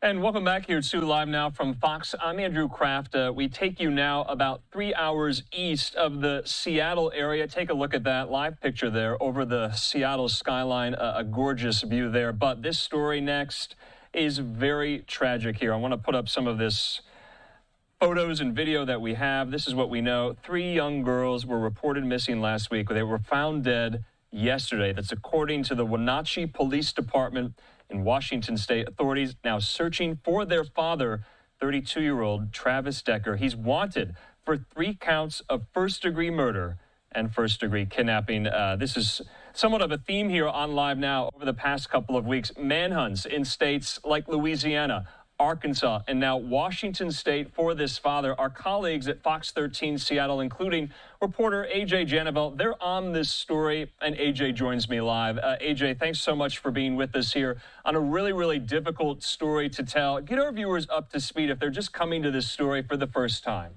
And welcome back here to Live Now from Fox. I'm Andrew Kraft. We take you now about 3 hours east of the Seattle area. Take a look at that live picture there over the Seattle skyline. A gorgeous view there. But this story next is very tragic here. I want to put up some of this photos and video that we have. This is what we know. 3 young girls were reported missing last week. They were found dead yesterday. That's according to the Wenatchee Police Department in Washington State. Authorities now searching for their father, 32-year-old Travis Decker. He's wanted for 3 counts of first-degree murder and first-degree kidnapping. This is somewhat of a theme here on Live Now over the past couple of weeks. Manhunts in states like Louisiana, Arkansas, and now Washington State for this father. Our colleagues at Fox 13 Seattle, including reporter AJ Janavel, they're on this story, and AJ joins me live. AJ, thanks so much for being with us here on a really, really difficult story to tell. Get our viewers up to speed if they're just coming to this story for the first time.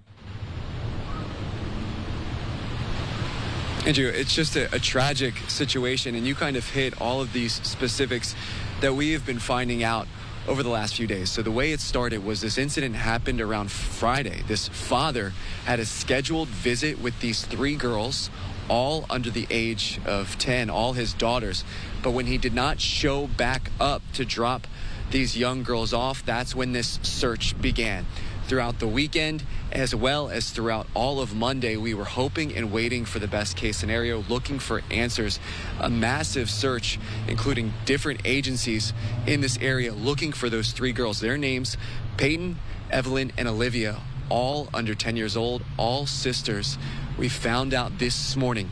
Andrew, it's just a tragic situation, and you kind of hit all of these specifics that we have been finding out over the last few days. So the way it started was this incident happened around Friday. This father had a scheduled visit with these 3 girls, all under the age of 10, all his daughters. But when he did not show back up to drop these young girls off, that's when this search began. Throughout the weekend, as well as throughout all of Monday, we were hoping and waiting for the best case scenario, looking for answers. A massive search, including different agencies in this area, looking for those 3 girls. Their names, Peyton, Evelyn, and Olivia, all under 10 years old, all sisters. We found out this morning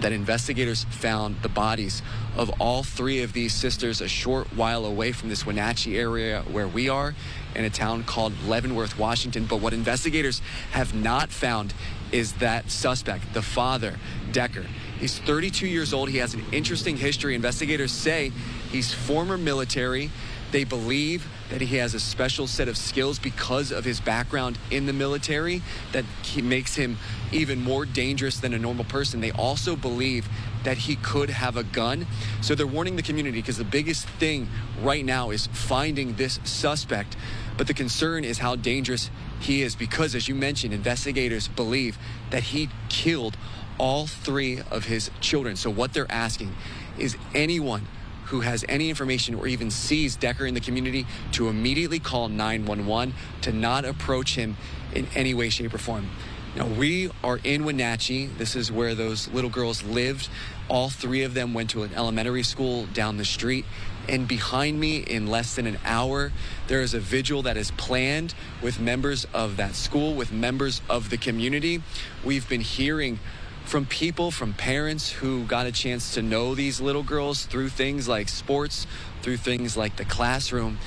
that investigators found the bodies of all 3 of these sisters a short while away from this Wenatchee area where we are, in a town called Leavenworth, Washington. But what investigators have not found is that suspect, the father, Decker. He's 32 years old. He has an interesting history. Investigators say he's former military. They believe that he has a special set of skills because of his background in the military that makes him even more dangerous than a normal person. They also believe that he could have a gun. So they're warning the community because the biggest thing right now is finding this suspect. But the concern is how dangerous he is because, as you mentioned, investigators believe that he killed all 3 of his children. So what they're asking is anyone who has any information or even sees Decker in the community to immediately call 911, to not approach him in any way, shape, or form. Now, we are in Wenatchee. This is where those little girls lived. All 3 of them went to an elementary school down the street. And behind me, in less than an hour, there is a vigil that is planned with members of that school, with members of the community. We've been hearing from people, from parents who got a chance to know these little girls through things like sports, through things like the classroom.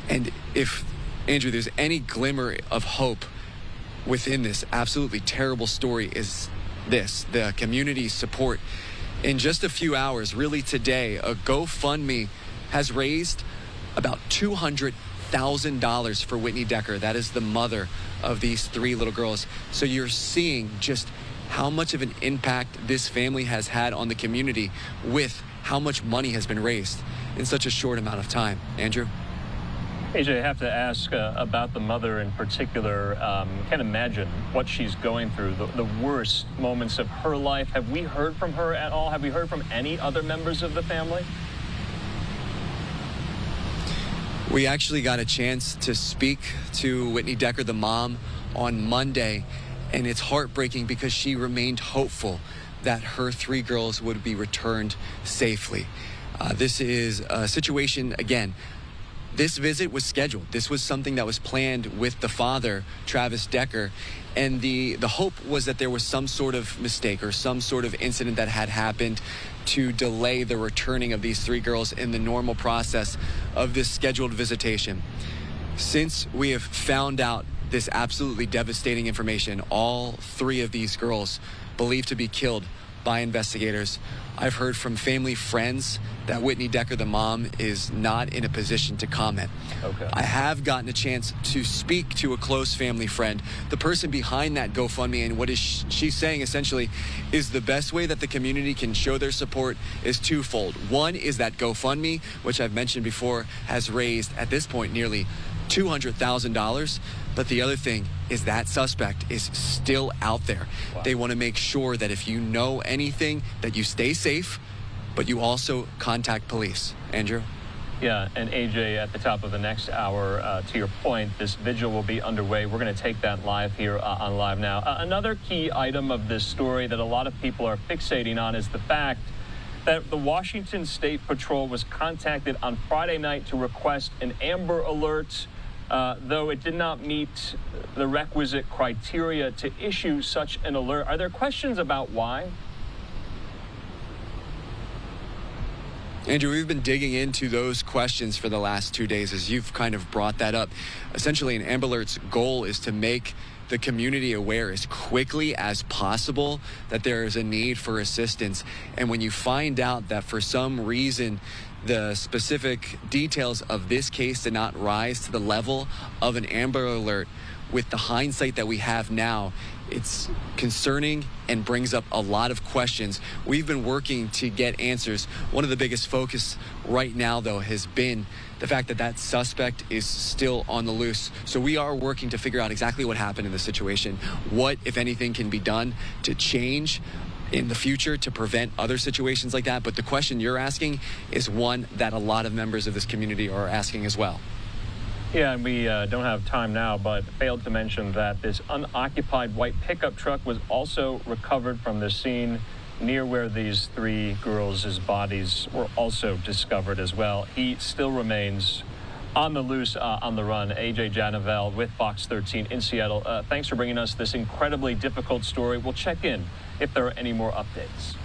And if, Andrew, there's any glimmer of hope within this absolutely terrible story, is this: the community support. In just a few hours, really today, a GoFundMe has raised about $200,000 for Whitney Decker. That is the mother of these 3 little girls. So you're seeing just how much of an impact this family has had on the community with how much money has been raised in such a short amount of time. Andrew? AJ, I have to ask about the mother in particular. Can't imagine what she's going through, the worst moments of her life. Have we heard from her at all? Have we heard from any other members of the family? We actually got a chance to speak to Whitney Decker, the mom, on Monday, and it's heartbreaking because she remained hopeful that her 3 girls would be returned safely. This is a situation, again, this visit was scheduled. This was something that was planned with the father, Travis Decker, and the hope was that there was some sort of mistake or some sort of incident that had happened to delay the returning of these 3 girls in the normal process of this scheduled visitation. Since we have found out this absolutely devastating information, all 3 of these girls believed to be killed by investigators, I've heard from family friends that Whitney Decker, the mom, is not in a position to comment. Okay. I have gotten a chance to speak to a close family friend, the person behind that GoFundMe, and what is she's saying essentially is the best way that the community can show their support is twofold. One is that GoFundMe, which I've mentioned before, has raised at this point nearly $200,000. But the other thing is that suspect is still out there. Wow. They want to make sure that if you know anything, that you stay safe, but you also contact police. Andrew? Yeah, and AJ, at the top of the next hour, to your point, this vigil will be underway. We're going to take that live here on Live Now. Another key item of this story that a lot of people are fixating on is the fact that the Washington State Patrol was contacted on Friday night to request an Amber Alert, though it did not meet the requisite criteria to issue such an alert. Are there questions about why? Andrew, we've been digging into those questions for the last 2 days as you've kind of brought that up. Essentially, an Amber Alert's goal is to make the community aware as quickly as possible that there is a need for assistance. And when you find out that for some reason the specific details of this case did not rise to the level of an Amber Alert, with the hindsight that we have now, it's concerning and brings up a lot of questions. We've been working to get answers. One of the biggest focus right now, though, has been the fact that that suspect is still on the loose. So we are working to figure out exactly what happened in the situation. What, if anything, can be done to change in the future to prevent other situations like that. But the question you're asking is one that a lot of members of this community are asking as well. Yeah, and we don't have time now, but failed to mention that this unoccupied white pickup truck was also recovered from the scene near where these three girls' bodies were also discovered as well. He still remains on the loose, on the run. AJ Janavel with Fox 13 in Seattle. Thanks for bringing us this incredibly difficult story. We'll check in if there are any more updates.